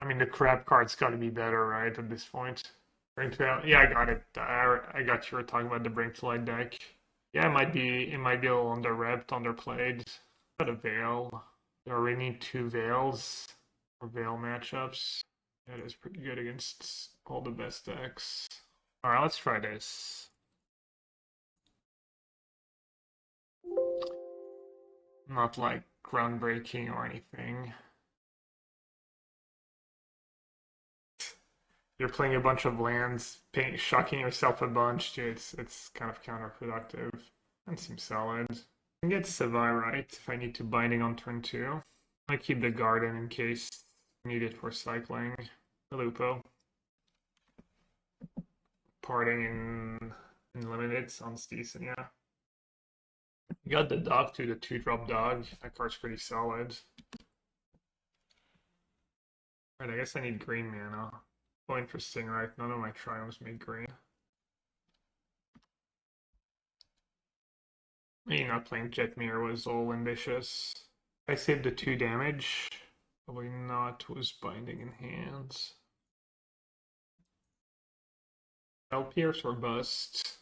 I mean, the crab card's got to be better, right, at this point. Bring to yeah, I got it. I got you were talking about the Bring to Light deck. Yeah, it might be a little underrepped, underplayed. Got a Veil. I already need two Veils or Veil matchups. That is pretty good against all the best decks. Alright, let's try this. Not like groundbreaking or anything. You're playing a bunch of lands, shocking yourself a bunch, dude. It's kind of counterproductive. That seems solid. I can get Savai right if I need to Binding on turn 2. I keep the Garden in case I need it for cycling. The Lupo. Parting in limited sounds decent, yeah. You got the dog too, the 2-drop dog. That card's pretty solid. Right, I guess I need green mana. Oh, interesting, right? None of my Triomes made green. Maybe not playing Jetmir was all ambitious. I saved the 2 damage. Probably not was Binding in hands. Pierce or bust.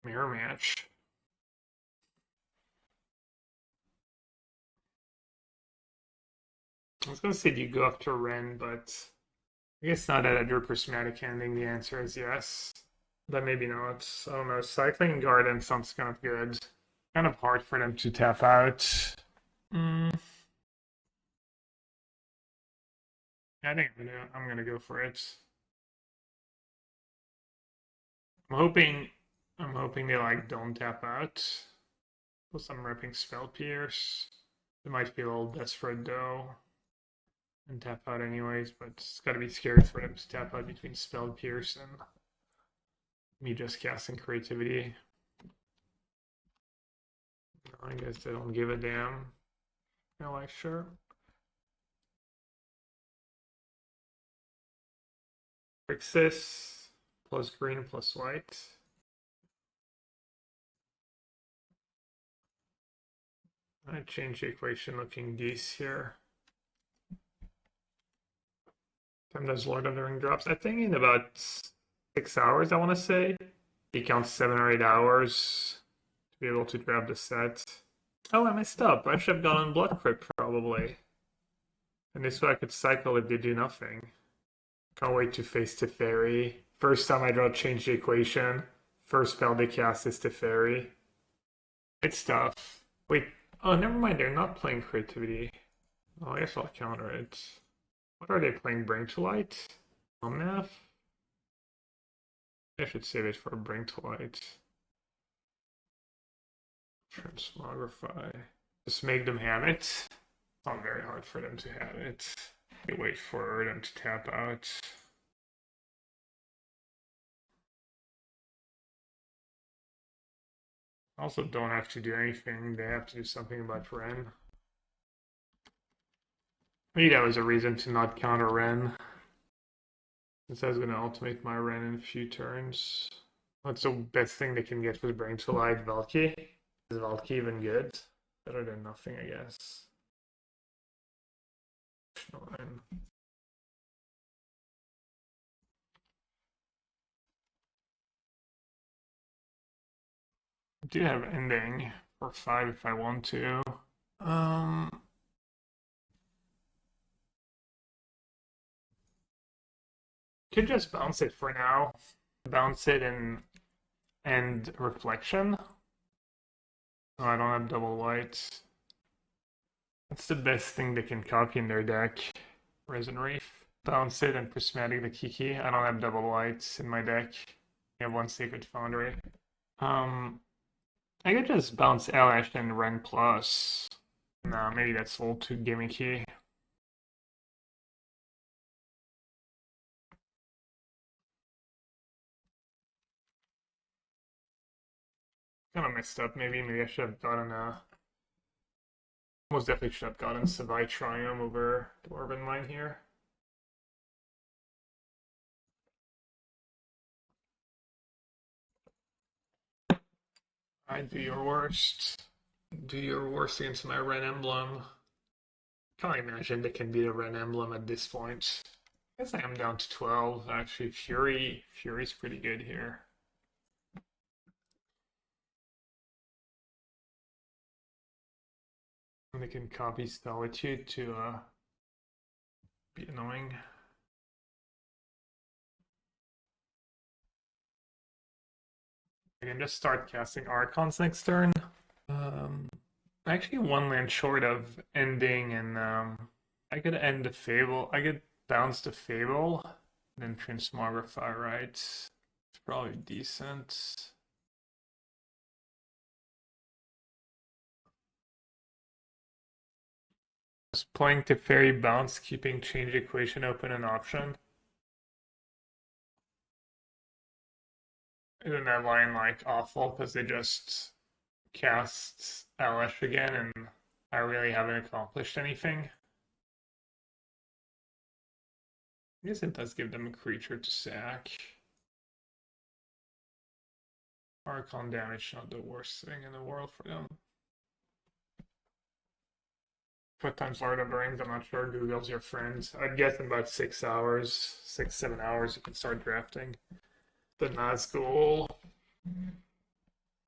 Mirror match. I was gonna say do you go after Wrenn, but I guess not at your Prismatic Ending. The answer is yes. But maybe not. I don't know. Cycling Garden sounds kind of good. Kind of hard for them to tap out. I think I'm gonna go for it. I'm hoping they like don't tap out. Plus I'm repping Spell Pierce. They might be a little desperate though. And tap out anyways, but it's gotta be scary for them to tap out between Spell Pierce and me just casting Creativity. I guess they don't give a damn. No, like sure. Xyz plus green plus white. I change the equation looking geese here. Time does Lord of the Ring drops. I think in about 6 hours, I want to say. He counts 7 or 8 hours to be able to grab the set. Oh, I messed up. I should have gone on Blood Crypt probably. And this way I could cycle if they do nothing. Can't wait to face Teferi. First time I draw change the equation. First spell they cast is Teferi. It's tough. Wait, oh, never mind. They're not playing Creativity. Oh, I guess I'll counter it. What are they playing? Bring to Light? Omnath? I should save it for Bring to Light. Transmogrify. Just make them have it. It's not very hard for them to have it. You wait for them to tap out. Also don't have to do anything. They have to do something about Wrenn. Maybe that was a reason to not counter Wrenn. Since I was going to ultimate my Wrenn in a few turns. What's the best thing they can get with Bring to Light? Valky? Is Valky even good? Better than nothing, I guess. I do have Ending for 5 if I want to. Could just bounce it for now. Bounce it and Reflection. Oh, I don't have double white. That's the best thing they can copy in their deck. Resin Reef. Bounce it and Prismatic the Kiki. I don't have double whites in my deck. I have one Sacred Foundry. I could just bounce Alash and Wrenn plus. No, maybe that's a little too gimmicky. Kind of messed up. Maybe I should have gotten most definitely should have gotten Savai Triome over Dwarven Mine here. Alright, do your worst. Do your worst against my Wrenn Emblem. Can't imagine they can beat a Wrenn Emblem at this point. I guess I am down to 12. Actually, Fury's pretty good here. And they can copy Solitude to be annoying. I can just start casting Archons next turn. Actually, one land short of ending, and I could end the Fable. I could bounce the Fable, then Transmogrify, right? It's probably decent. Just playing Teferi bounce, keeping change equation open an option. Isn't that line like awful because they just cast LS again and I really haven't accomplished anything? I guess it does give them a creature to sack. Archon damage, not the worst thing in the world for them. What time's Lord of the Rings? I'm not sure. Google's your friend. I'd guess in about 6 hours, 6-7 hours, you can start drafting the Nazgul.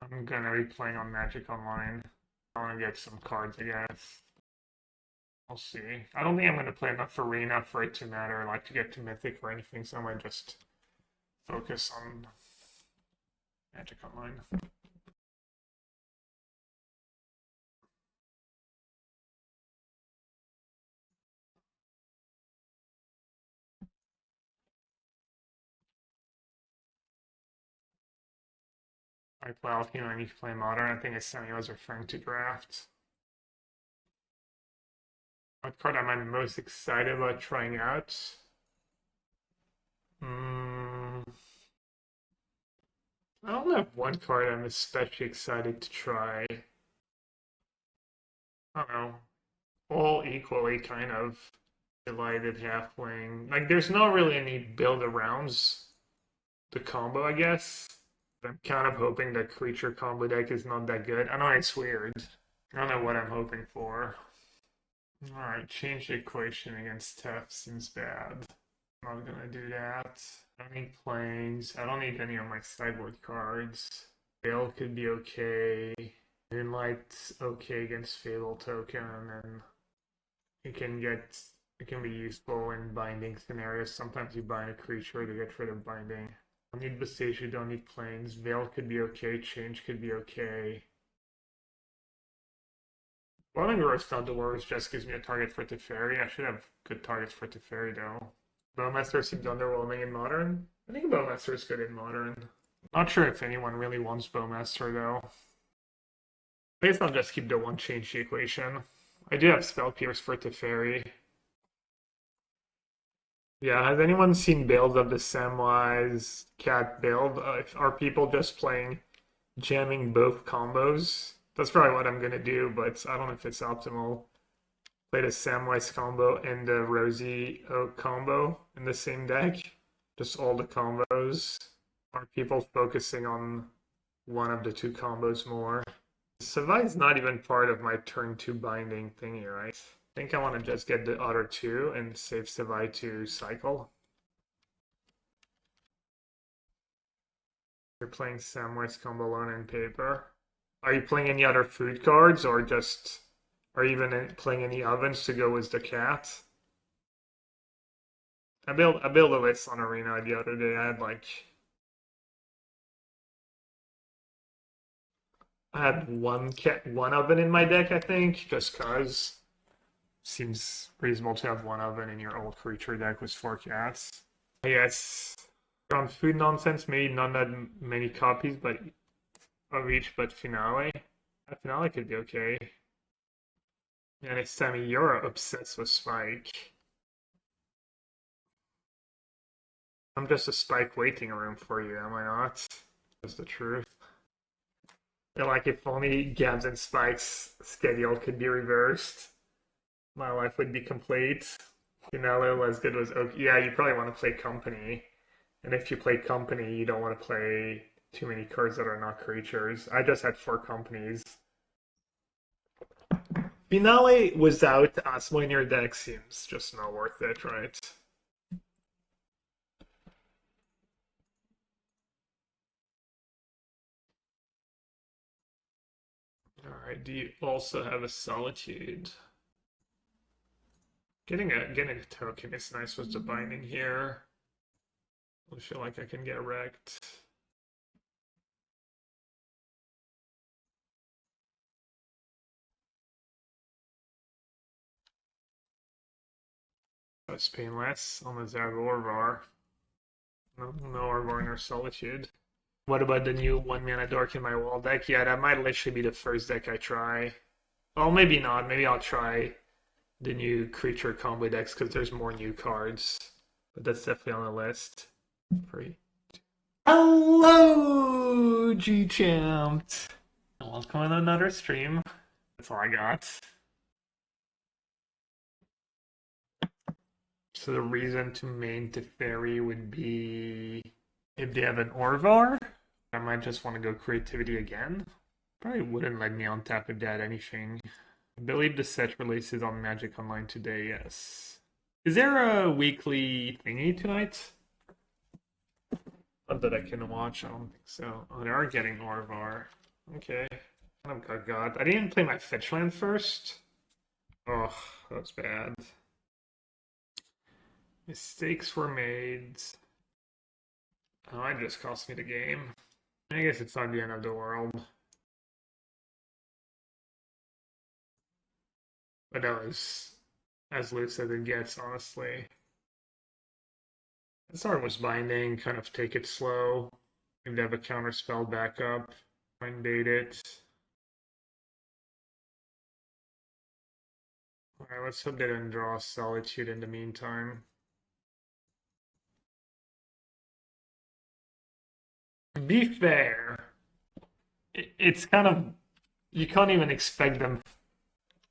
I'm gonna be playing on Magic Online. I want to get some cards, I guess. I'll see. I don't think I'm gonna play enough Arena for it to matter, like to get to Mythic or anything, so I might just focus on Magic Online. I play Alpine Moon, I need to play Modern. I think Sammy was referring to draft. What card am I most excited about trying out? I don't have one card I'm especially excited to try. I don't know. All equally kind of delighted halfling. Like, there's not really any build arounds the combo, I guess. I'm kind of hoping that creature combo deck is not that good. I know it's weird. I don't know what I'm hoping for. Alright, change the equation against Tef seems bad. I'm not gonna do that. I don't need planes. I don't need any of my sideboard cards. Veil could be okay. Moonlight's okay against Fable token, and it can be useful in binding scenarios. Sometimes you bind a creature to get rid of binding. Don't need Visage, you don't need planes. Veil could be okay, change could be okay. Welling Roast on Dolores just gives me a target for Teferi. I should have good targets for Teferi though. Bowmaster seems underwhelming in Modern. I think Bowmaster is good in Modern. Not sure if anyone really wants Bowmaster though. I guess I'll just keep the one change the equation. I do have Spell Pierce for Teferi. Yeah, has anyone seen builds of the Samwise Cat build? Are people just playing jamming both combos? That's probably what I'm gonna do, but I don't know if it's optimal. Play the Samwise combo and the Rosie Oak combo in the same deck. Just all the combos. Are people focusing on one of the two combos more? Savai's not even part of my turn 2 binding thingy, right? I think I want to just get the other two and save Savai to cycle. You're playing Samwise combo alone in paper. Are you playing any other food cards, or just are you even playing any ovens to go with the cat? I built a list on Arena the other day. I had one oven in my deck, I think, just cause seems reasonable to have one oven in your old creature deck with 4 cats. Yes, on food nonsense, maybe not that many copies, but of each, but Finale. Finale could be okay. And it's Sammy, you're obsessed with Spike. I'm just a Spike waiting room for you, am I not? That's the truth. I feel like if only Gabs and Spike's schedule could be reversed, my life would be complete. Finale was good as okay. Yeah, you probably want to play Company. And if you play Company, you don't want to play too many cards that are not creatures. I just had 4 companies. Finale without Asmo in your deck seems just not worth it, right? Alright, do you also have a Solitude? Getting a token is nice with the binding here. I feel like I can get wrecked. That's painless on the Zagorvar. No Orvar or Solitude. What about the new 1-mana Dark in my wall deck? Yeah, that might literally be the first deck I try. Well, maybe not. Maybe I'll try the new creature combo decks because there's more new cards. But that's definitely on the list. Free. Hello, G-Champ! Welcome on another stream. That's all I got. So the reason to main Teferi would be if they have an Orvar, I might just want to go Creativity again. Probably wouldn't let me untap if they had anything. I believe the set releases on Magic Online today, yes. Is there a weekly thingy tonight? Not that I can watch, I don't think so. Oh, they are getting Orvar. Okay. Kind of got. I didn't play my fetch land first. Oh, that's bad. Mistakes were made. Oh, it just cost me the game. I guess it's not the end of the world. But that was as loose as it gets, honestly. The start was binding, kind of take it slow. Maybe have a counter spell backup. Try and bait it. Alright, let's hope they didn't draw Solitude in the meantime. Be fair. It's kind of... You can't even expect them...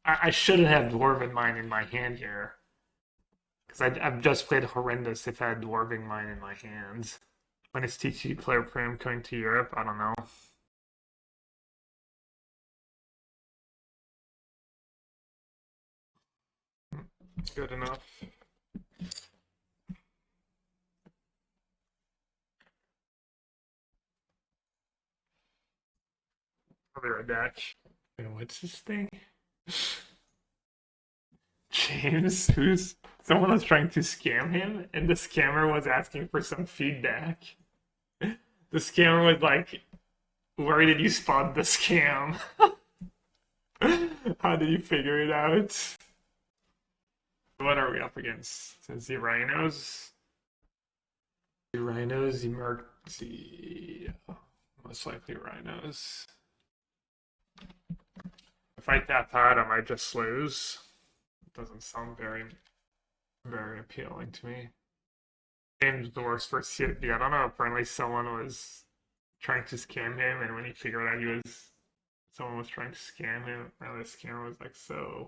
I shouldn't have Dwarven Mine in my hand here. Because I've just played horrendous if I had Dwarven Mine in my hands. When is TCG Player Prem coming to Europe? I don't know. Good enough. Another deck. What's this thing? James, who's someone was trying to scam him, and the scammer was asking for some feedback. The scammer was like, "Where did you spot the scam? How did you figure it out?" What are we up against? The Rhinos. The Rhinos, the most likely Rhinos. If I tap out, I might just lose. It doesn't sound very appealing to me. James the worst for CFB. I don't know. Apparently, someone was trying to scam him, and when he figured out someone was trying to scam him, and the scammer was like, "So,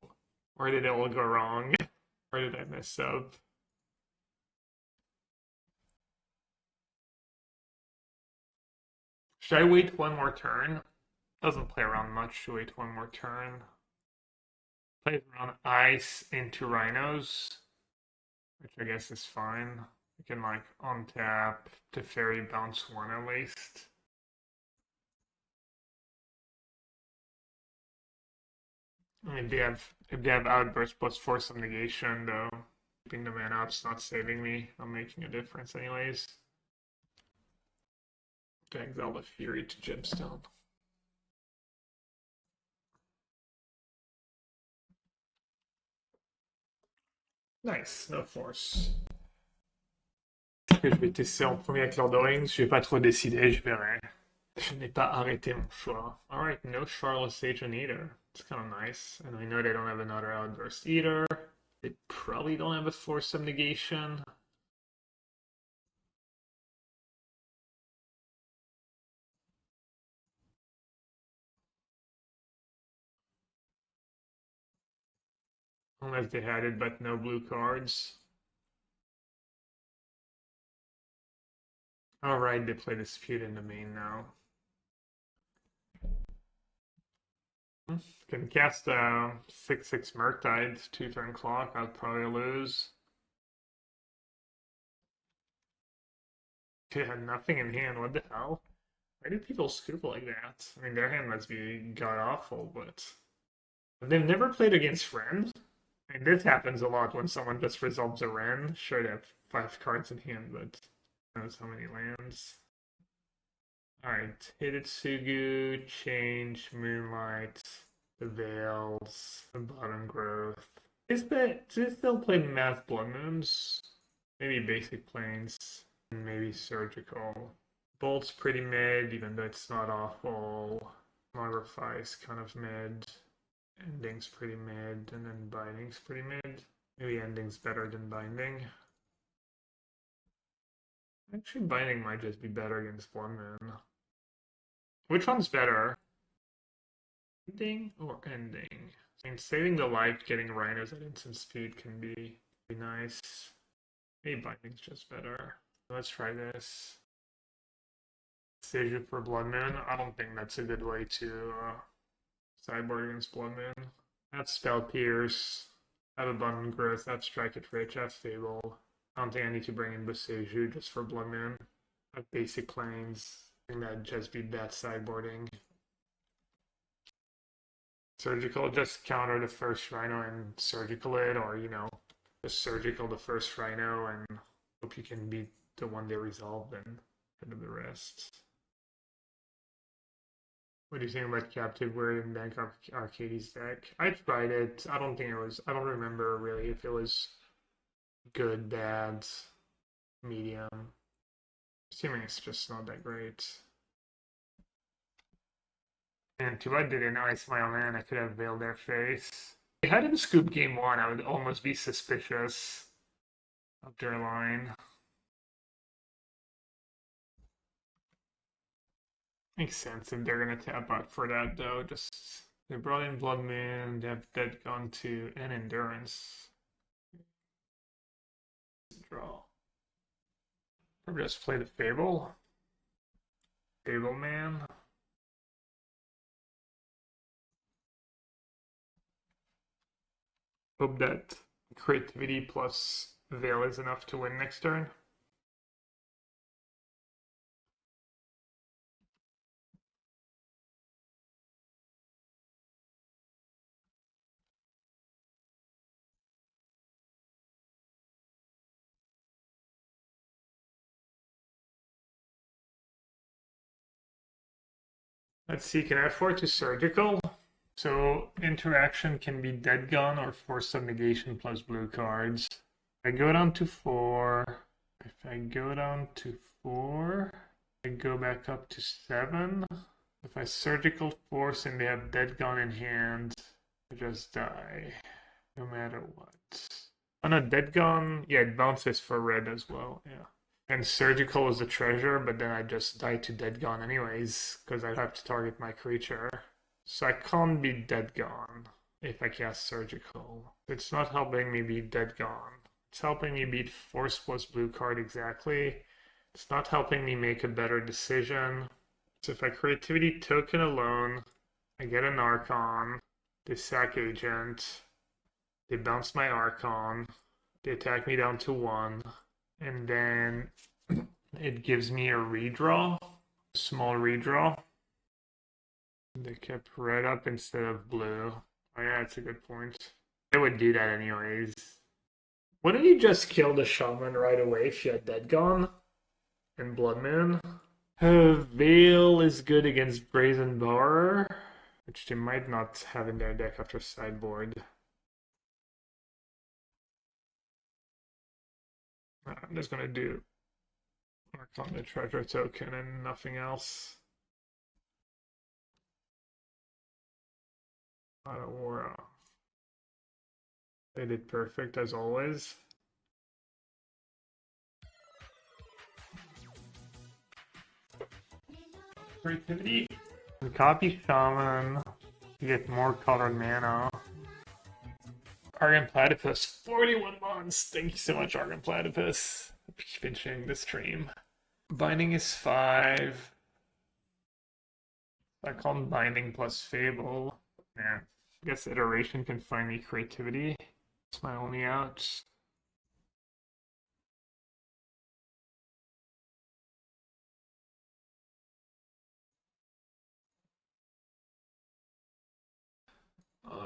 where did it all go wrong? Where did I mess up?" Should I wait one more turn? Doesn't play around much to wait one more turn. Plays around ice into Rhinos, which I guess is fine. We can like untap Teferi, bounce one at least. I mean, if they have Outburst plus Force of Negation, though, keeping the mana up's not saving me. I'm making a difference anyways. To exile the Fury to Gemstone. Nice, no force. Que je vais tester en premier avec Lord of the Rings, je vais pas trop décider, je verrai. Je n'ai pas arrêté mon choix. Alright, no Charlotte's Agent either. It's kind of nice. And I know they don't have another Outburst either. They probably don't have a Force of Negation. Unless they had it, but no blue cards. Alright, they play Dispute in the main now. Can cast 6/6 Murktide, 2-turn clock, I'll probably lose. They had nothing in hand, what the hell? Why do people scoop like that? I mean, their hand must be god-awful, but... They've never played against Wrenn. I mean, this happens a lot when someone just resolves a Wrenn. Sure, they have 5 cards in hand, but who knows how many lands. Alright, Hidetsugu, Change, Moonlight, the Veils, the Bottom Growth. Do they still play Math Blood Moons? Maybe Basic Planes, and maybe Surgical. Bolt's pretty mid, even though it's not awful. Transmogrify is kind of mid. Ending's pretty mid, and then Binding's pretty mid. Maybe Ending's better than Binding. Actually, Binding might just be better against Blood Moon. Which one's better? Ending or Ending? I mean, saving the life, getting Rhinos at instant speed can be nice. Maybe Binding's just better. Let's try this. Seju for Blood Moon. I don't think that's a good way to sideboard against Blood Moon. That's Spell Pierce. I have Abundant Growth. That's Strike It Rich. That's Fable. I don't think I need to bring in Boseiju just for Blood Moon. I have Basic Planes. I think that'd just be bad sideboarding. Surgical, just counter the first Rhino and Surgical it, or, you know, just Surgical the first Rhino and hope you can beat the one they resolved and rid of the rest. What do you think about Captive Word and Bank Arcady's deck? I tried it. I don't remember really if it was good, bad, medium. Assuming it's just not that great. And too bad they didn't ice my land. I could have veiled their face. If I had him scoop game 1, I would almost be suspicious of their line. Makes sense if they're gonna tap out for that though. Just they brought in Blood Moon, they have Dead Gone 2 and Endurance. Draw. Or just play the Fable. Fable man. Hope that Creativity plus Veil is enough to win next turn. Let's see, can I afford to Surgical? So interaction can be Dead Gone or Force of Negation plus blue cards. I go down to 4. If I go down to 4, I go back up to 7. If I Surgical Force and they have Dead Gone in hand, I just die, no matter what. Oh no, Dead Gone, yeah, it bounces for red as well, yeah. And Surgical is a treasure, but then I just die to Dead Gone anyways, because I have to target my creature. So I can't be Dead Gone if I cast Surgical. It's not helping me beat Dead Gone. It's helping me beat Force plus blue card exactly. It's not helping me make a better decision. So if I Creativity token alone, I get an Archon, they sack Agent, they bounce my Archon, they attack me down to 1, and then it gives me a redraw, a small redraw. They kept red up instead of blue. Oh yeah, that's a good point. I would do that anyways. Wouldn't you just kill the Shaman right away if you had Dead Gone and Blood Moon? Veil is good against Brazen Borer, which they might not have in their deck after sideboard. I'm just gonna do Archon the Treasure token and nothing else. Aura. They did perfect as always. Creativity. And copy Shaman to get more colored mana. Argon Platypus, 41 months. Thank you so much, Argon Platypus. Finishing the stream. Binding is 5. I call Binding plus Fable. Yeah. I guess Iteration can find me Creativity. It's my only out.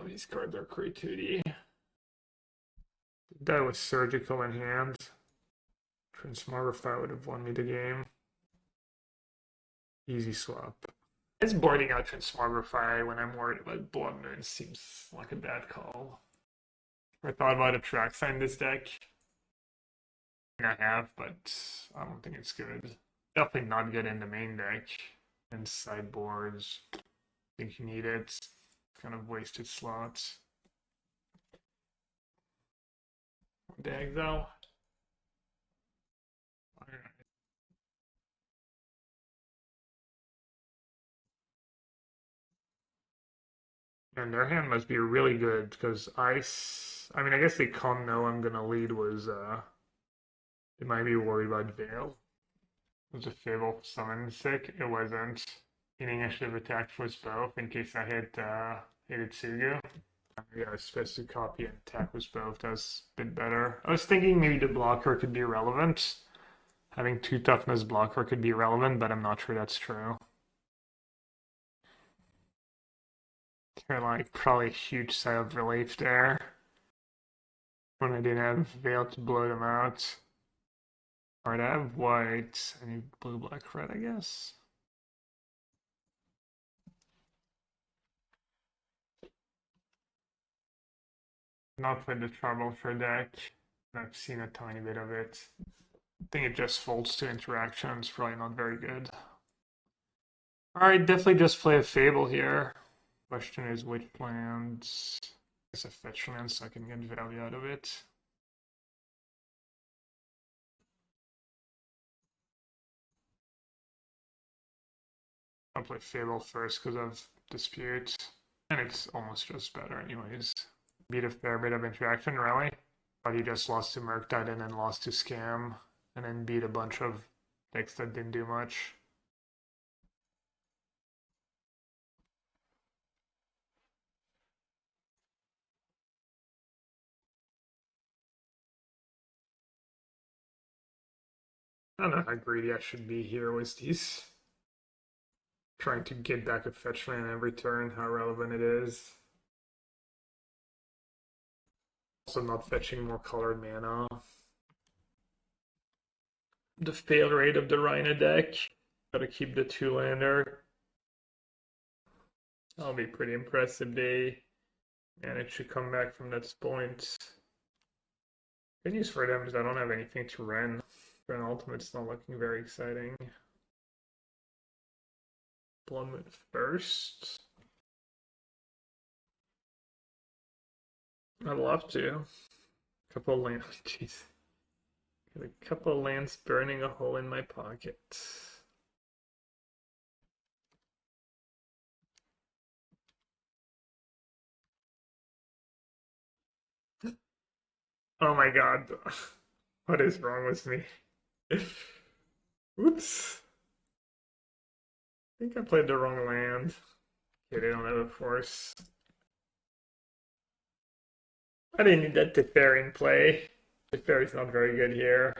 These cards are Creativity. That was Surgical in hand. Transmogrify would have won me the game. Easy swap. It's boarding out Transmogrify when I'm worried about Blood Moon seems like a bad call. I thought about a track sign this deck. I have, but I don't think it's good. Definitely not good in the main deck. And sideboards. I think you need it. Kind of wasted slots. Dag though. And their hand must be really good because ice. I mean, I guess they can't know I'm gonna lead was they might be worried about Veil. It was a Fable summon sick. It wasn't. Meaning I should have attacked for both in case I hit Hidetsugu. Yeah, I was supposed to copy and attack with both. That was a bit better. I was thinking maybe the blocker could be relevant. Having 2 toughness blocker could be relevant, but I'm not sure that's true. They're like probably a huge sigh of relief there. When I didn't have Veil to blow them out. Alright, I have white. I need blue, black, red, I guess. Not played the Troubleshare deck. I've seen a tiny bit of it. I think it just folds to interactions. Probably not very good. Alright, definitely just play a Fable here. Question is which lands. It's a fetch land so I can get value out of it. I'll play Fable first because of Dispute. And it's almost just better anyways. Beat a fair bit of interaction, really. But he just lost to Murktide and then lost to Scam. And then beat a bunch of decks that didn't do much. I don't know how greedy I should be here with these. Trying to get back a fetch land every turn, how relevant it is. Also not fetching more colored mana. The fail rate of the Rhino deck. Gotta keep the 2-lander. That'll be pretty impressive day. And it should come back from that point. Good news for them is I don't have anything to Wrenn. For an ultimate, it's not looking very exciting. Blood Moon first. I'd love to. Couple lands. Jeez. Got a couple lands burning a hole in my pocket. Oh my god. What is wrong with me? Oops. I think I played the wrong land. Okay, they don't have a force. I didn't need that Teferi in play. Teferi's not very good here.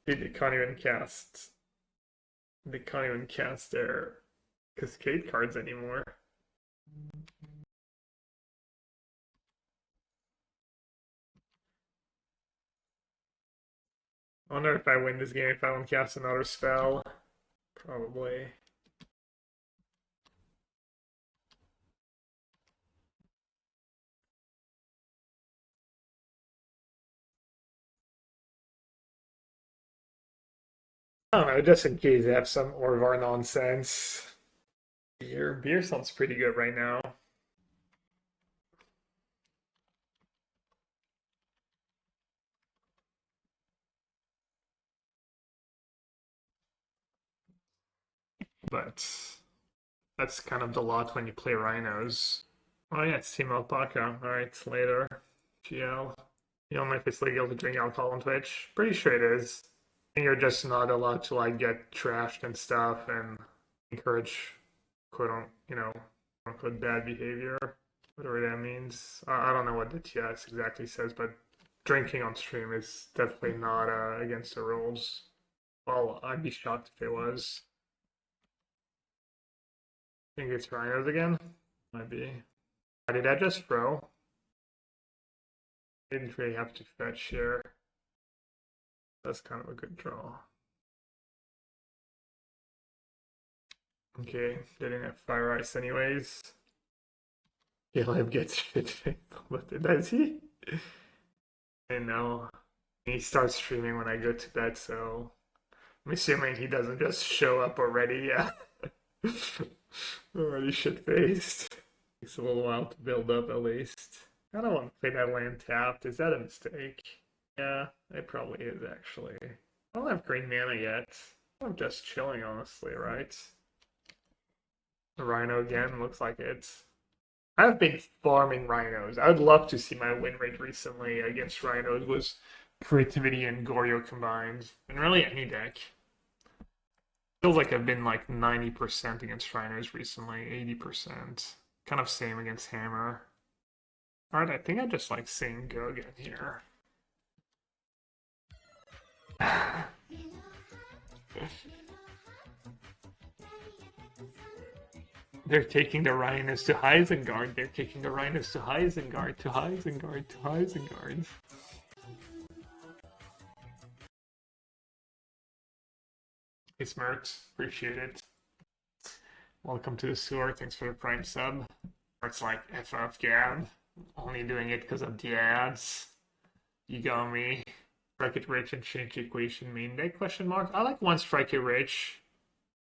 Dude, they can't even cast. They can't even cast their Cascade cards anymore. I wonder if I win this game if I don't cast another spell. Probably. I don't know, just in case they have some Orvar nonsense. Beer sounds pretty good right now. But that's kind of the lot when you play Rhinos. Oh yeah, it's Team Alpaca. Alright, later. GL. You don't know if it's legal to drink alcohol on Twitch? Pretty sure it is. And you're just not allowed to like get trashed and stuff and encourage quote unquote, unquote bad behavior, whatever that means. I don't know what the TS exactly says, but drinking on stream is definitely not against the rules. Well, I'd be shocked if it was. I think it's Rhinos again. Might be. Did I just throw? Didn't really have to fetch here. That's kind of a good draw. Okay, didn't have Fire Ice anyways. Caleb gets shit but does he? And now he starts streaming when I go to bed, so I'm assuming he doesn't just show up already, yeah. Already shit-faced. Takes a little while to build up at least. I don't want to play that land tapped. Is that a mistake? Yeah, it probably is actually. I don't have green mana yet. I'm just chilling, honestly, right? The Rhino again, looks like it. I've been farming Rhinos. I would love to see my win rate recently against Rhinos was Creativity and Goryo combined. And really any deck. Feels like I've been like 90% against Rhinos recently, 80%. Kind of same against Hammer. Alright, I think I just like seeing go again here. They're taking the Rhinos to Isengard. They're taking the Rhinos to Isengard, to Isengard, to Isengard. Hey Smart, appreciate it. Welcome to the sewer. Thanks for the Prime sub. It's like FF Gab. Only doing it because of the ads. You got me. Strike it rich and change equation main deck question mark. I like one Strike it rich.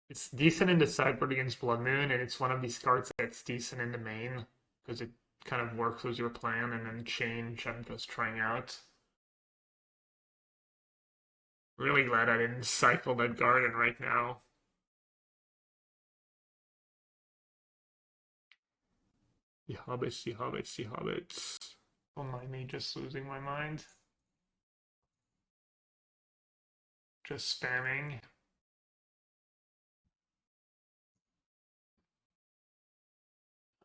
It's decent in the sideboard against Blood Moon, and it's one of these cards that's decent in the main because it kind of works with your plan, and then change I'm just trying out. Really glad I didn't cycle that garden right now. The hobbits, the hobbits, the hobbits. Don't mind me just losing my mind. Just spamming.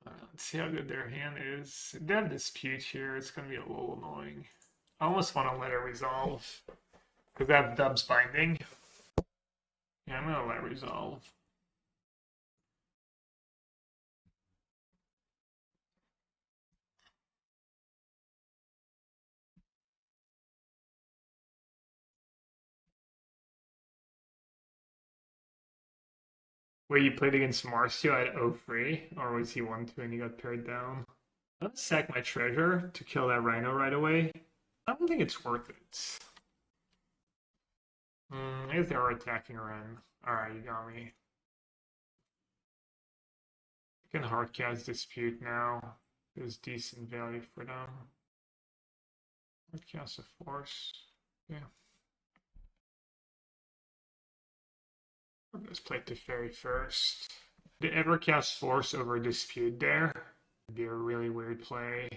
Let's see how good their hand is. If they have dispute here, it's going to be a little annoying. I almost want to let it resolve. Because they have Dubs Binding. Yeah, I'm going to let it resolve. Wait, you played against Marcio at 0-3? Or was he 1-2 and he got paired down? Let's sack my treasure to kill that Rhino right away. I don't think it's worth it. I guess they were attacking Wrenn. Alright, you got me. You can hardcast Dispute now. There's decent value for them. Hardcast a Force. Yeah. Let's play Teferi first. Did ever cast Force over Dispute there? It'd be a really weird play.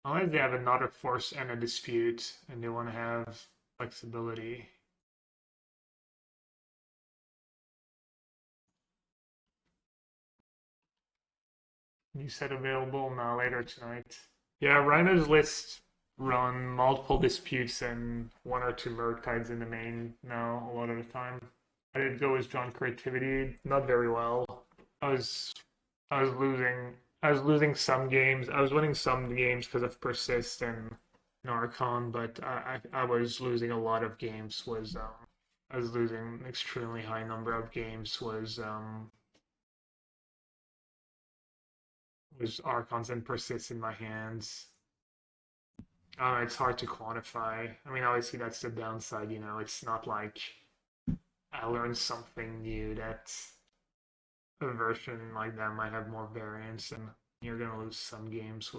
Unless they have another Force and a Dispute, and they want to have flexibility. You said available now later tonight. Yeah, Rhino's list run multiple disputes and one or two Murktides in the main now a lot of the time. I did go with John Creativity, not very well. I was losing some games. I was winning some games because of Persist and Archon, but I was losing a lot of games. I was losing an extremely high number of games. Was Archons and Persists in my hands. It's hard to quantify. I mean, obviously that's the downside, it's not like I learned something new that a version like that might have more variance and you're gonna lose some games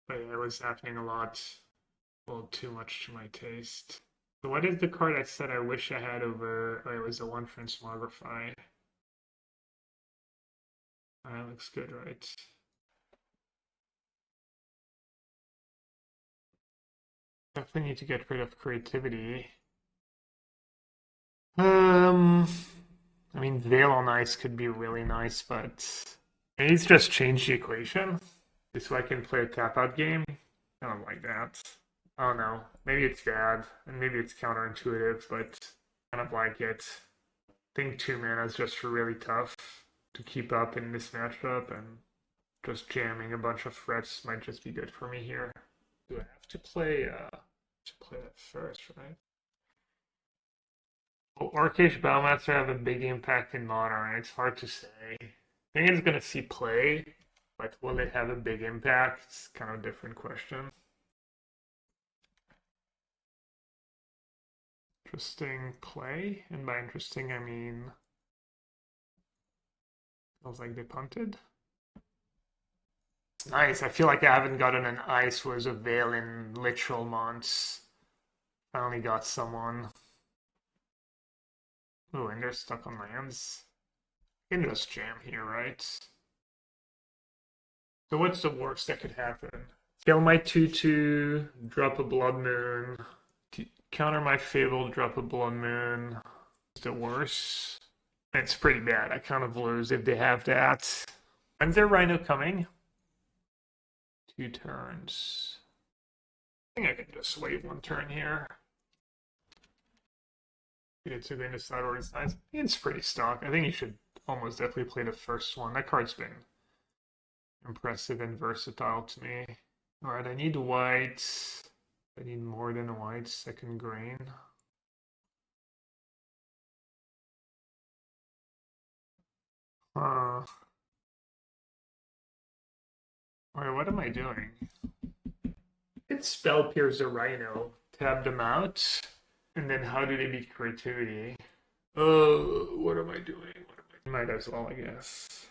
but yeah, it was happening a lot, a little too much to my taste. So what is the card I said I wish I had over? Oh, it was the one Transmogrify. That looks good, right? Definitely need to get rid of creativity. I mean, Veil on Ice could be really nice, but I need to just change the equation so I can play a tap-out game. I don't like that. I don't know. Maybe it's bad, and maybe it's counterintuitive, but I kind of like it. I think 2 mana is just really tough to keep up in this matchup, and just jamming a bunch of threats might just be good for me here. Do I have to play that first, right? Will Orcish Battlemaster have a big impact in Modern? It's hard to say. I think it's going to see play, but will it have a big impact? It's kind of a different question. Interesting play, and by interesting I mean feels like they punted. It's nice. I feel like I haven't gotten an Ice was a Veil in literal months. Finally got someone. Oh, and they're stuck on lands. I can just jam here, right? So what's the worst that could happen? Kill my 2/2, drop a Blood Moon. Counter my Fable, drop a Blood Moon. Is the worst? It's pretty bad. I kind of lose if they have that. When's their Rhino coming? 2 turns. I think I can just wait 1 turn here. It's going to decide what it's nice. It's pretty stock. I think you should almost definitely play the first one. That card's been impressive and versatile to me. Alright, I need white. I need more than white. Second grain. Alright, what am I doing? It's Spell Pierce a Rhino. Tab them out. And then how do they beat creativity? What am I doing? Might as well, I guess.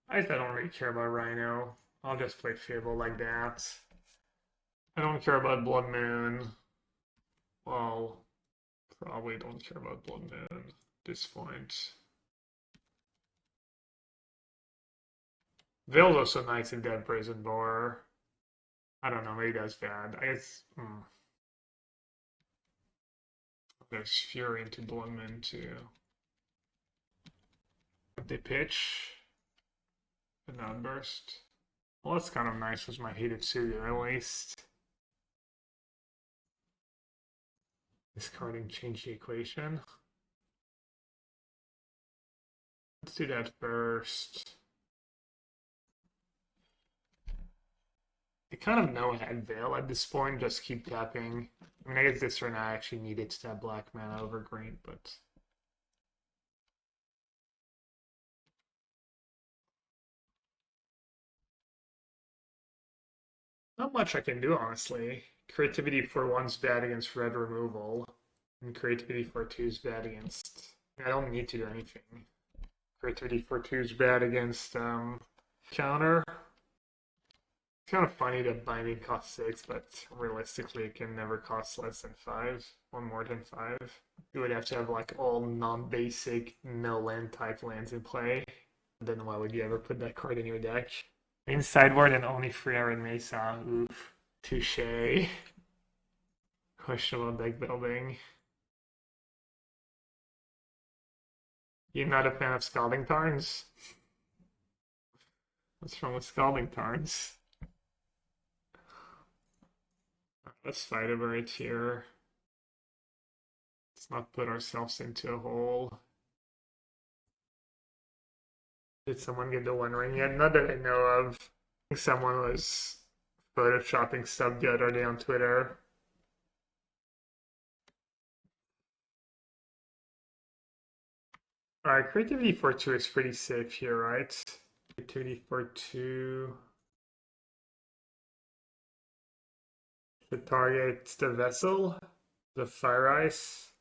I don't really care about Rhino. I'll just play Fable like that. I don't care about Blood Moon. Well, probably don't care about Blood Moon at this point. Veil's also nice in Dead Brazen Boar. I don't know, maybe that's bad. I guess. There's Fury into Blood Moon too. If they pitch an outburst. Well, that's kind of nice with my Hidetsugu at least. Discarding change the equation. Let's do that first. I kind of know I had Veil at this point, just keep tapping. I mean, I guess this turn I actually needed to tap black mana over green, but... not much I can do, honestly. Creativity for 1's bad against red removal, and creativity for 2's bad against... I don't need to do anything. Creativity for 2's bad against counter. It's kind of funny that binding costs 6, but realistically it can never cost less than 5, or more than 5. You would have to have like all non-basic, no land type lands in play. Then why would you ever put that card in your deck? In sideboard and only free Arid Mesa. Oof. Touche. Questionable deck building. You're not a fan of Scalding Tarns? What's wrong with Scalding Tarns? Let's fight over it here. Let's not put ourselves into a hole. Did someone get the One Ring yet? Not that I know of. I think someone was photoshopping stuff the other day on Twitter. Alright, creativity for 2 is pretty safe here, right? Creativity for 2. To target the vessel, the Fire Ice.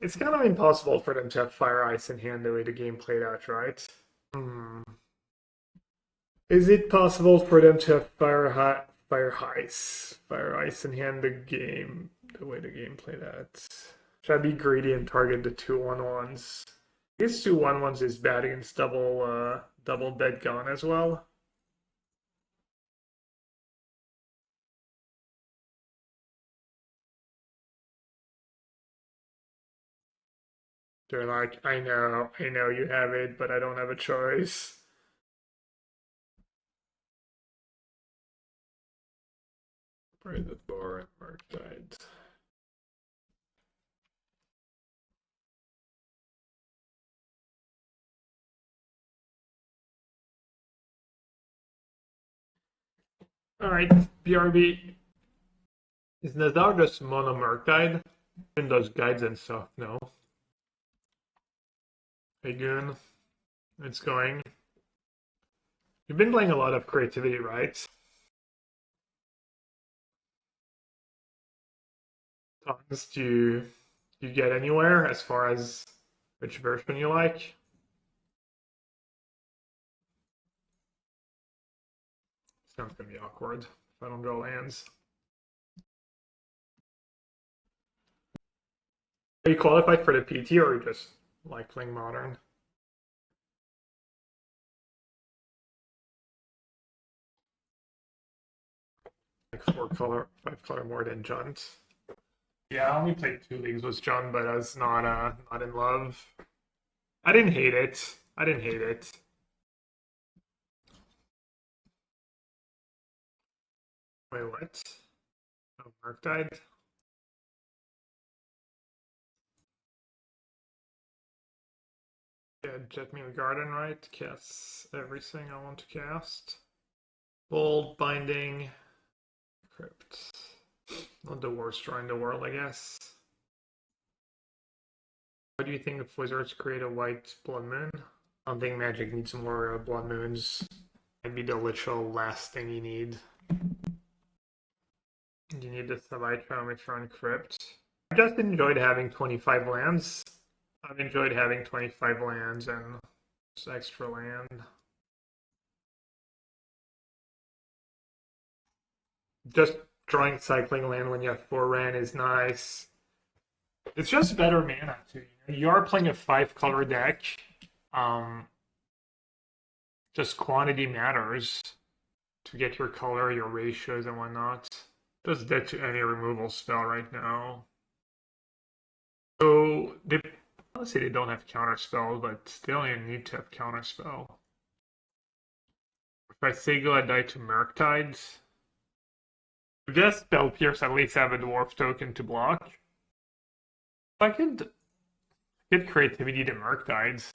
It's kind of impossible for them to have Fire Ice in hand the way the game played out, right? Is it possible for them to have Fire Ice in hand the way the game played out? Should I be greedy and target the 2/1/1s? I guess 2/1/1s is bad against double dead gone as well. They're like, I know you have it, but I don't have a choice. Pray the bar and Mark died. Alright, BRB. Is Nazar just mono Murktide? In those guides and stuff, no. Hey Goon, it's going. You've been playing a lot of creativity, right? Tongs, do you get anywhere as far as which version you like? Sounds gonna be awkward if I don't draw lands. Are you qualified for the PT or are you just like playing modern? Like 5 color more than Junt. Yeah, I only played 2 leagues with John, but I was not in love. I didn't hate it. I didn't hate it. Wait, what? Oh, Mark died. Yeah, Jetmir Garden, right? Casts everything I want to cast. Bold, Binding, Crypt. Not the worst draw in the world, I guess. Why do you think if Wizards create a white Blood Moon? I don't think Magic needs more Blood Moons. Might be the literal last thing you need. You need the Savai Triome for Crypt. I've just enjoyed having 25 lands. I've enjoyed having 25 lands and just extra land. Just drawing cycling land when you have 4 Wrenn is nice. It's just better mana too. You are playing a 5-color deck. Just quantity matters to get your color, your ratios, and whatnot. Does dead to any removal spell right now. So honestly, they don't have counterspell, but they only need to have counterspell. If I say go, I die to Murktide. I guess Spell Pierce at least have a dwarf token to block. If I could get creativity to Murktides,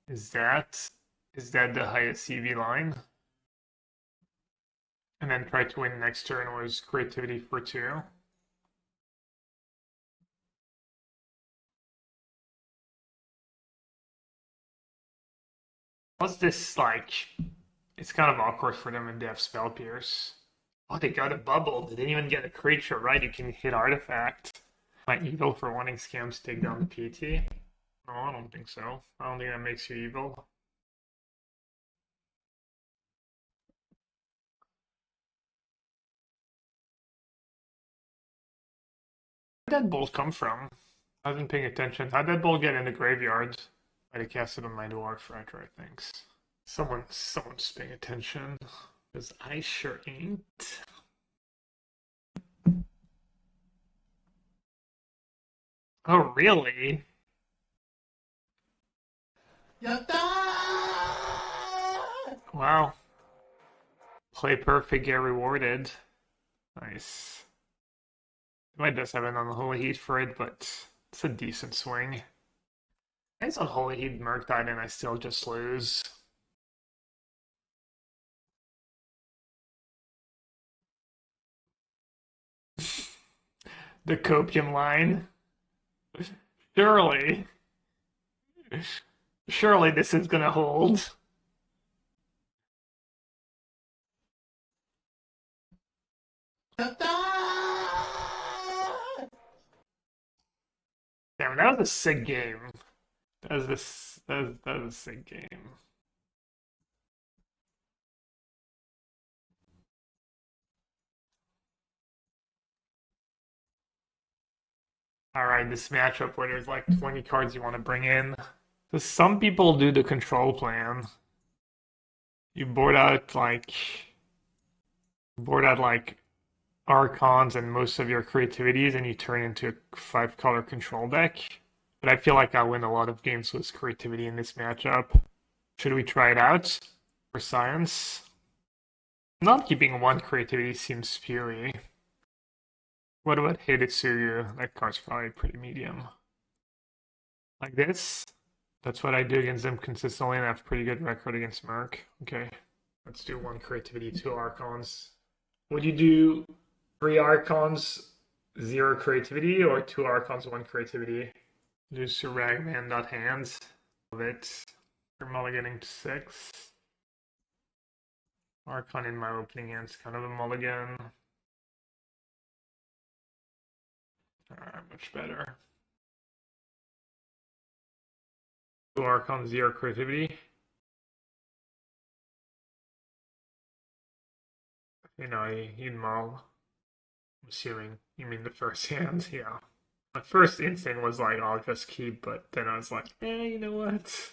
is that the highest CV line? And then try to win next turn was creativity for 2. What's this like? It's kind of awkward for them when they have Spell Pierce. Oh, they got a bubble. They didn't even get a creature, right? You can hit artifact. Am I evil for wanting scams to take down the PT? No, I don't think so. I don't think that makes you evil. Where'd that bolt come from? I wasn't paying attention. How'd that bolt get in the graveyard? I'd have cast it on my dwarf after, I think. Someone's paying attention. Because I sure ain't. Oh, really? Wow. Play perfect, get rewarded. Nice. Might just have an Unholy Heat for it, but it's a decent swing. It's Unholy Heat Murktide and I still just lose. The copium line. Surely. Surely this is gonna hold. Damn, that was a sick game. That was a sick game. Alright, this matchup where there's like 20 cards you want to bring in. So some people do the control plan. You board out like Archons and most of your creativities and you turn into a 5-color control deck. But I feel like I'll win a lot of games with creativity in this matchup. Should we try it out for science? Not keeping one creativity seems spewy. What about Hidetsugu? That card's probably pretty medium. Like this? That's what I do against them consistently, and I have a pretty good record against Merc. Okay, let's do one creativity, two Archons. Would you do three Archons, zero creativity, or two Archons, one creativity? Do Suragman, not hands. Love it. We're mulliganing to 6. Archon in my opening hand's kind of a mulligan. Much better. Two Archon, zero creativity. You know, you'd mull. I'm assuming you mean the first hand, yeah. My first instinct was like, I'll just keep, but then I was like, you know what?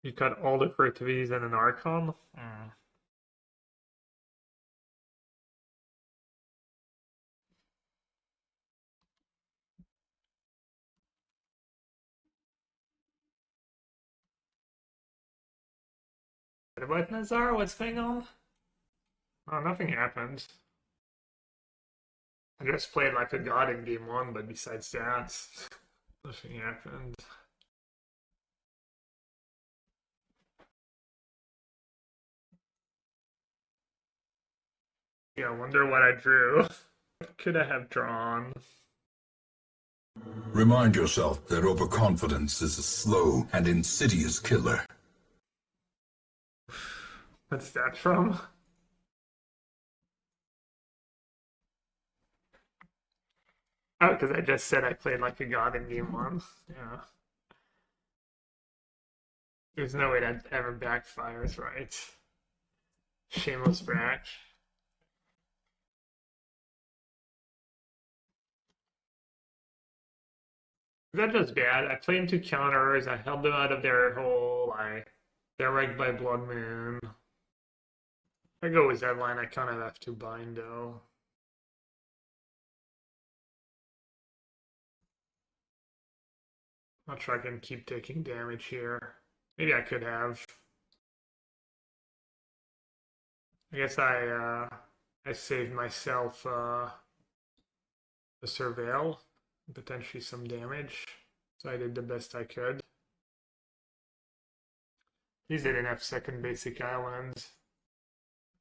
You got all the creativities and an Archon? What about Nazar? What's going on? Oh, nothing happened. I just played like a god in game 1, but besides that, nothing happened. Yeah, I wonder what I drew. What could I have drawn? Remind yourself that overconfidence is a slow and insidious killer. What's that from? Oh, because I just said I played like a god in game 1. Yeah. There's no way that ever backfires, right? Shameless brag. Is that just bad? I played into counters, I held them out of their hole, they're ranked by Blood Moon. If I go with that line, I kind of have to bind though. Not sure I can keep taking damage here. Maybe I could have. I guess I saved myself a surveil, potentially some damage. So I did the best I could. These didn't have second basic islands.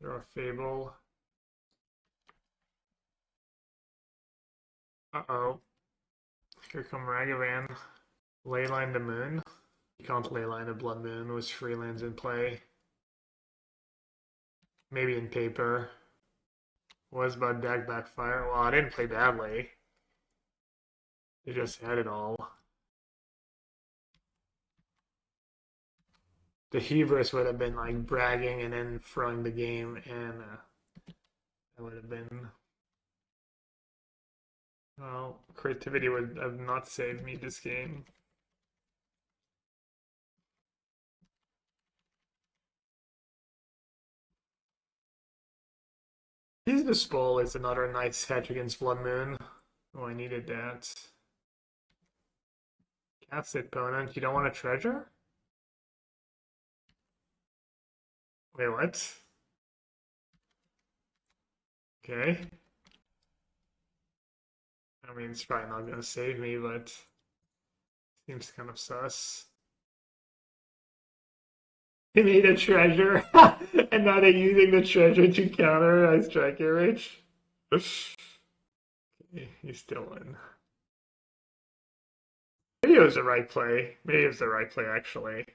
There are Fable. Uh-oh. Here come Ragavan. Leyline the Moon. You can't Leyline the Blood Moon with free lands in play. Maybe in paper. Was about deck backfire? Well, I didn't play badly. They just had it all. The hubris would have been like bragging and then throwing the game, and that would have been. Well, creativity would have not saved me this game. Use the Spoil is another nice hedge against Blood Moon. Oh, I needed that. Cast it, opponent. You don't want a treasure? Wait, what? Okay. I mean, it's probably not gonna save me, but seems kind of sus. They made a treasure, and now they're using the treasure to counter a striker rage. He's still in. Maybe it was the right play. Maybe it was the right play, actually.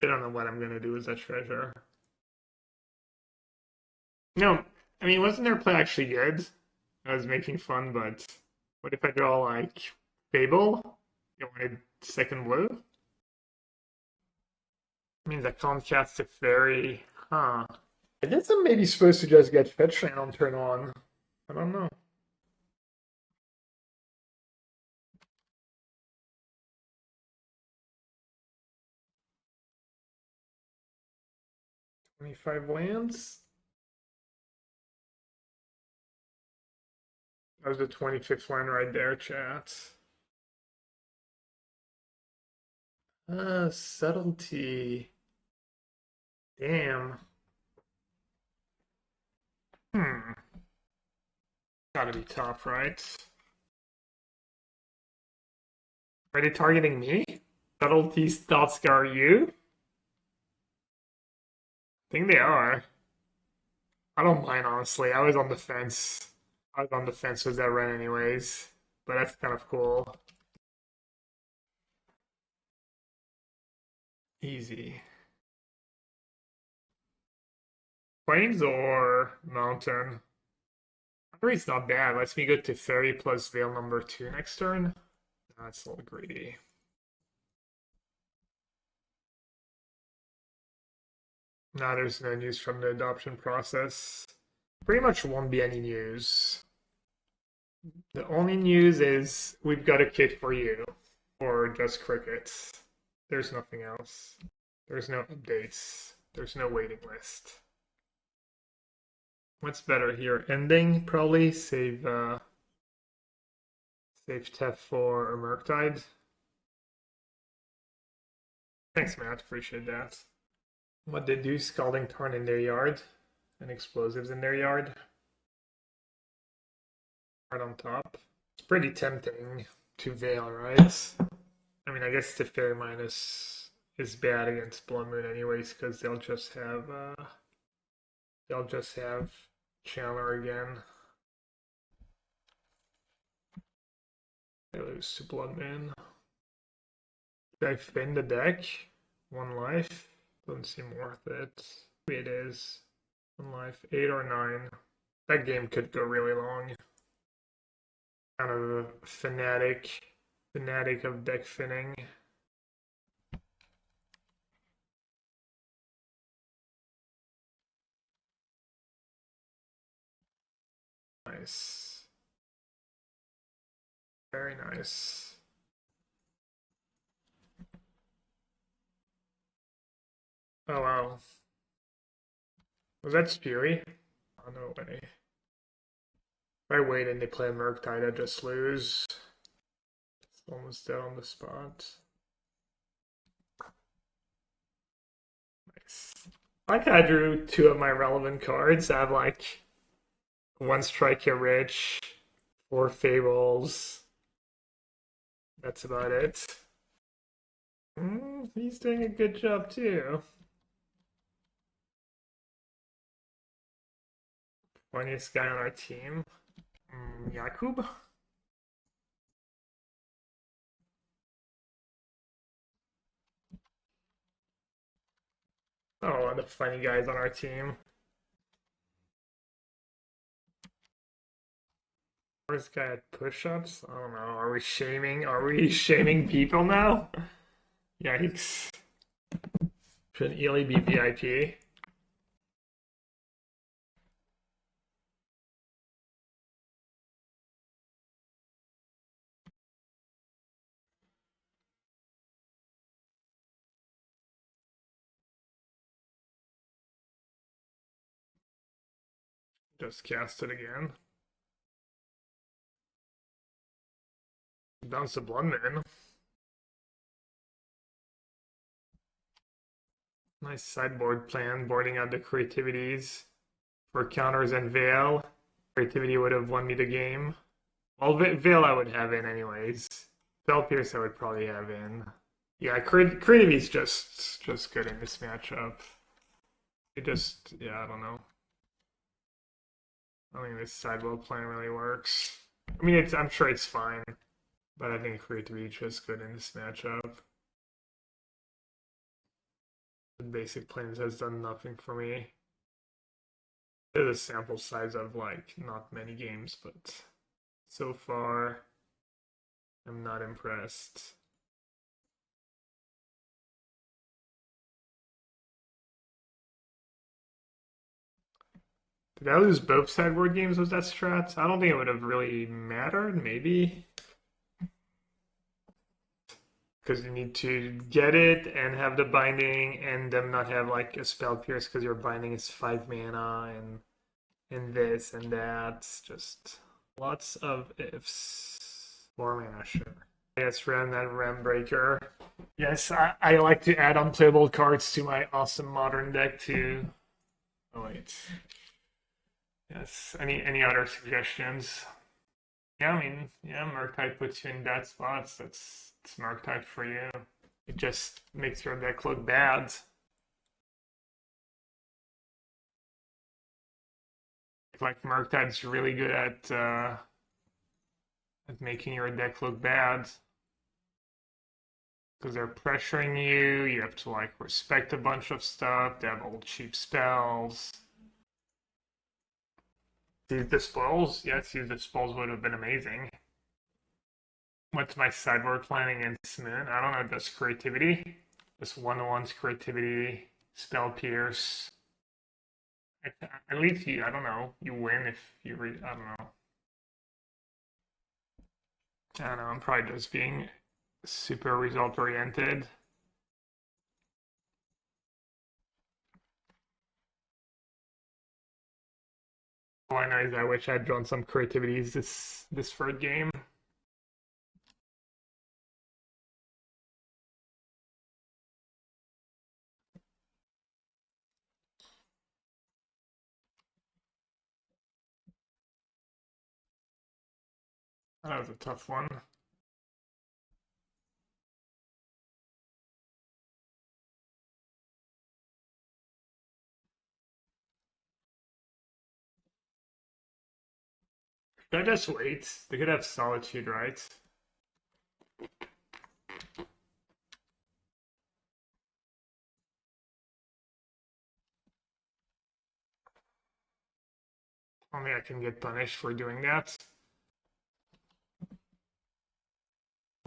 I don't know what I'm gonna do with that treasure. No, I mean, wasn't their play actually good? I was making fun, but what if I draw like Fable? You wanted second blue? Means I can't cast Teferi. Huh. I guess I'm maybe supposed to just get fetch land on turn 1. I don't know. $25 lands? That was the 25th land right there, chat. Subtlety. Damn. Hmm. Gotta be tough, right? Are they targeting me? Subtlety's thoughts scar you? I think they are. I don't mind, honestly. I was on the fence. I was on the fence with that run anyways. But that's kind of cool. Easy. Plains or mountain? Three's not bad. Lets me go to Teferi plus Veil number 2 next turn. That's a little greedy. Nah, there's no news from the adoption process. Pretty much won't be any news. The only news is we've got a kit for you, or just crickets. There's nothing else. There's no updates. There's no waiting list. What's better here? Ending, probably. Save Tef for a Murktide. Thanks, Matt. Appreciate that. What they do, Scalding Tarn in their yard, and explosives in their yard. Right on top. It's pretty tempting to Veil, right? I mean, I guess the Teferi minus is bad against Blood Moon anyways, because they'll just have Chandler again. They lose to Blood Moon. Did I fin the deck? 1 life? Doesn't seem worth it. Maybe it is. 1 life. 8 or 9. That game could go really long. Kind of a fanatic of deck finning. Nice. Very nice. Oh wow. Was that Spewy? Oh, no way. If I wait and they play a Murktide, I just lose. It's almost dead on the spot. Nice. Like I drew 2 of my relevant cards. I have like 1 Strike Here Rich, 4 Fables. That's about it. He's doing a good job too. Funniest guy on our team. Jakub? Oh, the funny guys on our team. Where's this guy at push-ups? I don't know. Are we shaming people now? Yikes. Should Ely be VIP? Just cast it again. Bounce the Blood Moon. Nice sideboard plan, boarding out the creativities for counters and Veil. Creativity would have won me the game. Well, Veil I would have in anyways. Spell Pierce I would probably have in. Yeah, Creativity's just good in this matchup. It just, yeah, I don't know. I don't think this sideboard plan really works. I mean, I'm sure it's fine, but I think Creativity is just good in this matchup. The basic plans has done nothing for me. There's a sample size of like not many games, but so far I'm not impressed. Did I lose both sideboard games with that strat? I don't think it would have really mattered, maybe. Because you need to get it and have the binding and them not have like a spell pierce because your binding is 5 mana and this and that. Just lots of ifs. 4 mana, sure. Let's run that Ram Breaker. Yes, I like to add unplayable cards to my awesome modern deck too. Oh wait. Yes. Any other suggestions? Yeah, I mean, yeah, Murktide puts you in that spot. That's it's Murktide for you. It just makes your deck look bad. Like Murktide's really good at making your deck look bad. Because they're pressuring you, you have to like respect a bunch of stuff, they have old cheap spells. Use the spells? Yes, use the spells would have been amazing. What's my sideboard planning in Moon? I don't know, just creativity? Just 1-1's creativity, spell pierce. At least you, I don't know, you win if you I don't know. I don't know, I'm probably just being super result oriented. All I know is I wish I'd drawn some creativities this third game. That was a tough one. Should I just wait? They could have Solitude, right? Only I can get punished for doing that.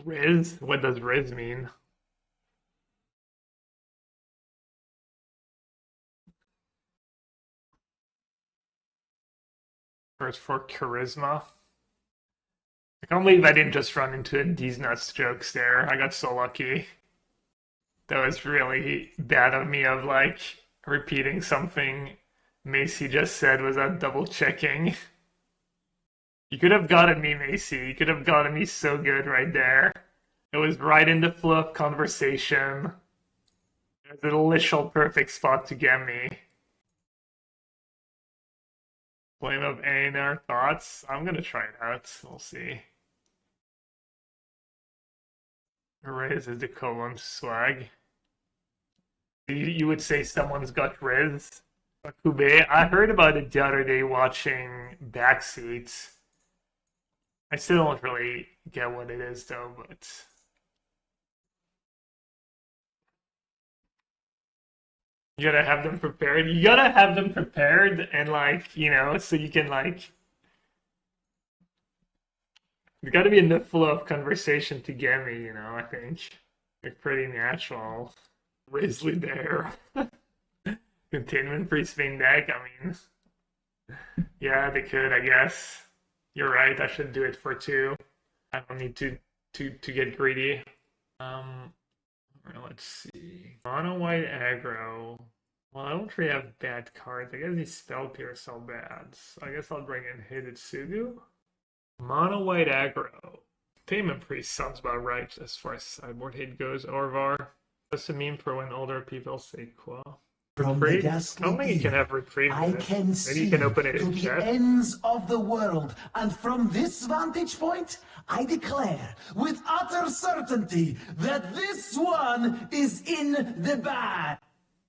Riz? What does Riz mean? First for charisma. I can't believe I didn't just run into these nuts jokes there. I got so lucky. That was really bad of me of like repeating something Macy just said without double checking. You could have gotten me, Macy. You could have gotten me so good right there. It was right in the flow of conversation. It was a literal perfect spot to get me. Flame of Aenar thoughts? I'm gonna try it out. We'll see. Riz is the column swag. You would say someone's got Riz? Kube? I heard about it the other day watching Backseat. I still don't really get what it is though, but you gotta have them prepared. You gotta have them prepared and like, you know, so you can like you gotta be in the flow of conversation to get me, you know, I think. Like pretty natural. Risley there. Containment free Spain deck, I mean yeah, they could, I guess. You're right, I should do it for two. I don't need to get greedy. Um let's see. Mono white aggro. Well, I don't really have bad cards. I guess these spell pierce are bad. So I guess I'll bring in Hidetsugu. Mono white aggro. Payment Priest sounds about right as far as sideboard hate goes. Orvar. That's a meme for when older people say Qua. From the ghastly I don't think you can have reprieve I in it. can Maybe see you can open it to in the chat. ends of the world, and from this vantage point, I declare with utter certainty that this one is in the bag.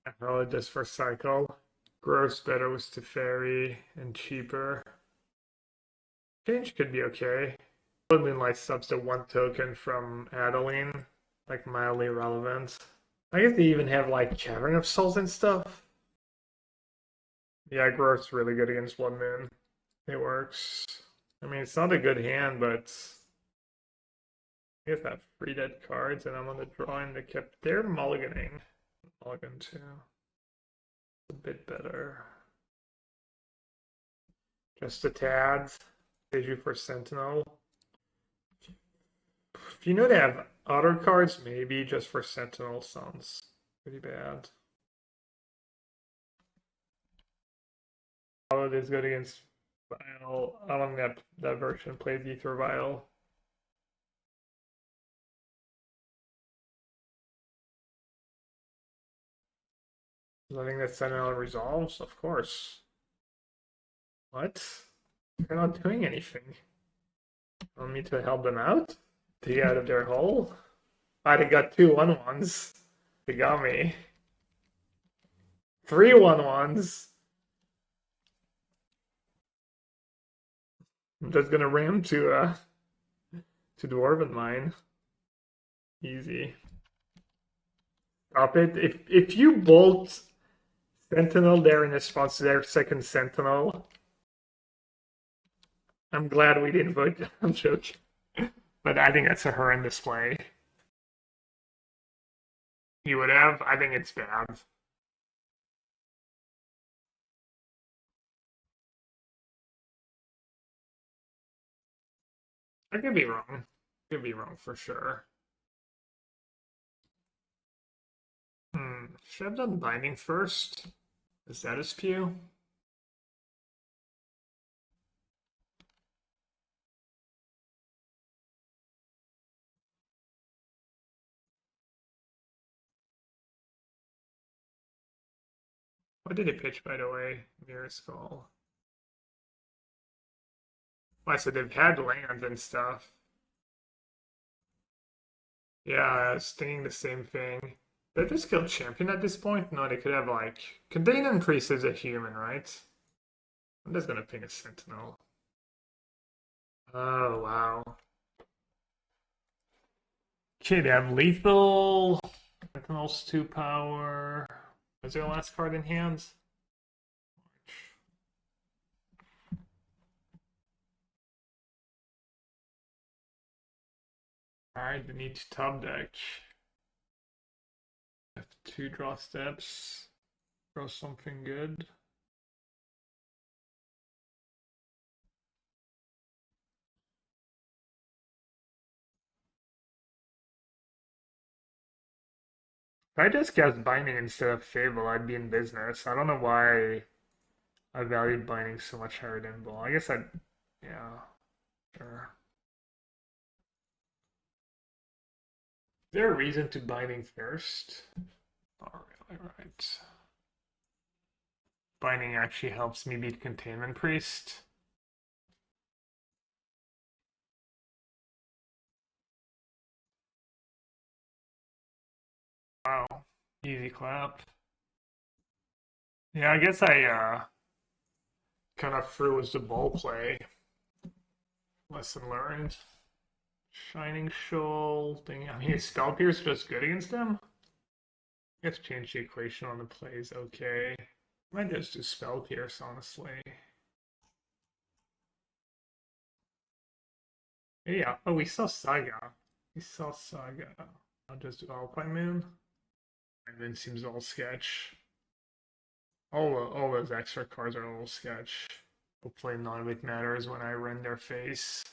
I roll it just for cycle. Gross better with Teferi and cheaper. Change could be okay. Hallowed Moonlight subs to one token from Adeline, like mildly relevant. I guess they even have like Cavern of Souls and stuff. Yeah, Growth's really good against Blood Moon. It works. I mean, it's not a good hand, but I guess I have 3 dead cards, and I'm on the drawing the kept. They're mulliganing. Mulligan too. A bit better. Just a tad. Pays you for Sentinel. If you know they have other cards, maybe just for Sentinel sounds pretty bad. Hallowed is good against Vial. I don't think that version plays Ether Vial. Letting the Sentinel resolves, of course. What? They're not doing anything. Want me to help them out? To get out of their hole? I got 2 1/1s. They got me. 3 1/1s. I'm just gonna ram to Dwarven Mine. Easy. Stop it. If you bolt Sentinel there in response to their second Sentinel, I'm glad we didn't vote. I'm joking. But I think that's a horrendous play. He would have. I think it's bad. I could be wrong. Could be wrong for sure. Should I have done binding first? Is that a spew? What did he pitch, by the way? Mirror Skull. Why, so they've had land and stuff. Yeah, I was thinking the same thing. Did they kill champion at this point? No, they could have like... Contain increase as a human, right? I'm just gonna ping a sentinel. Oh, wow. Okay, they have lethal. Sentinel's 2 power. Was their last card in hand? Alright, we need to top deck. Have 2 draw steps. Draw something good. If I just cast Binding instead of Fable, I'd be in business. I don't know why I valued Binding so much higher than Ball. I guess I'd... Yeah. Sure. Is there a reason to Binding first? Not really, right. Binding actually helps me beat Containment Priest. Wow. Easy clap. Yeah, I guess I kind of threw as the ball play. Lesson learned. Shining Shoal thing. I mean, Spell Pierce just good against them? I guess change the equation on the plays. Okay. Might just do Spell Pierce, honestly. Yeah. Oh, we saw Saga. We saw Saga. I'll just do Alpine Moon. And then seems all sketch. All those extra cards are a little sketch. Hopefully none of it matters when I rend their face.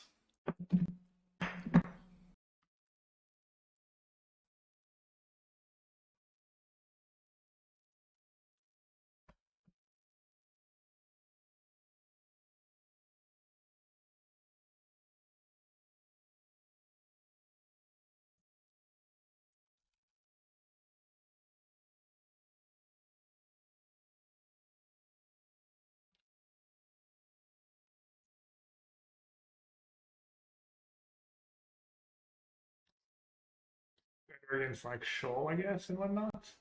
Against like Shoal, I guess, and whatnot.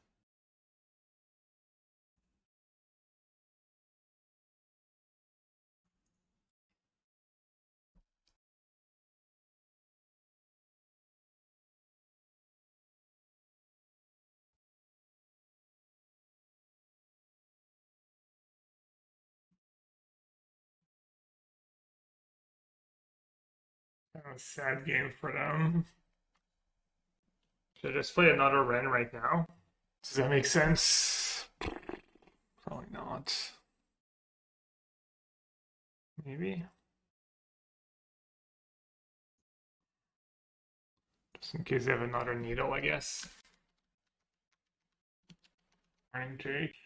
Kind of a sad game for them. Should I just play another Wrenn right now? Does that make sense? Probably not. Maybe. Just in case they have another needle, I guess. Iron Jake.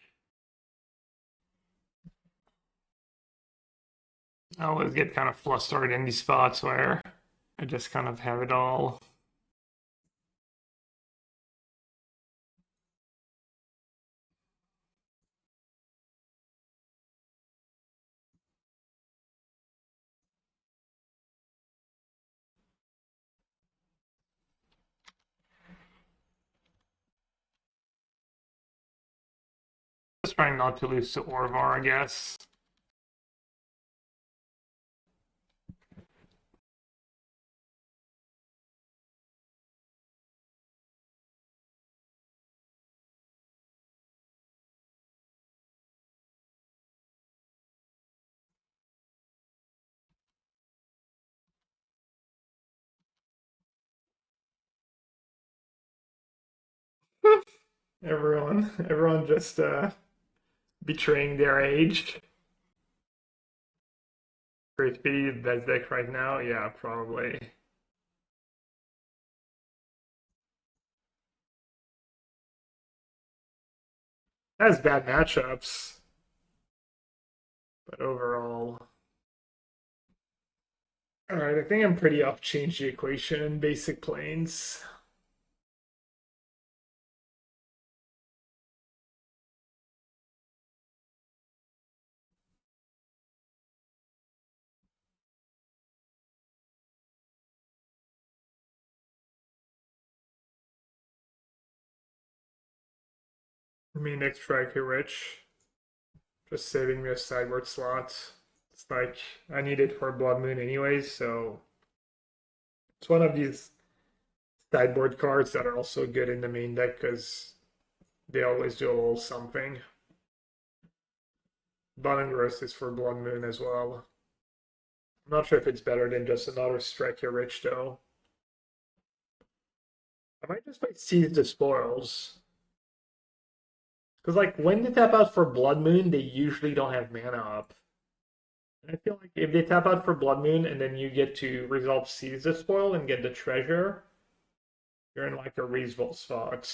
I always get kind of flustered in these spots where I just kind of have it all. trying not to lose to Orvar, I guess. Everyone just betraying their age. Creativity, best deck right now? Yeah, probably. Has bad matchups. But overall. Alright, I think I'm pretty off change the equation in basic planes. I mean, next striker rich. Just saving me a sideboard slot. It's like I need it for Blood Moon anyways, so it's one of these sideboard cards that are also good in the main deck because they always do a little something. Bottom Gross is for Blood Moon as well. I'm not sure if it's better than just another Striker Rich though. I might just like Seize the Spoils. Because like when they tap out for Blood Moon, they usually don't have mana up. And I feel like if they tap out for Blood Moon and then you get to resolve Seize the Spoil and get the treasure, you're in like a reasonable spot.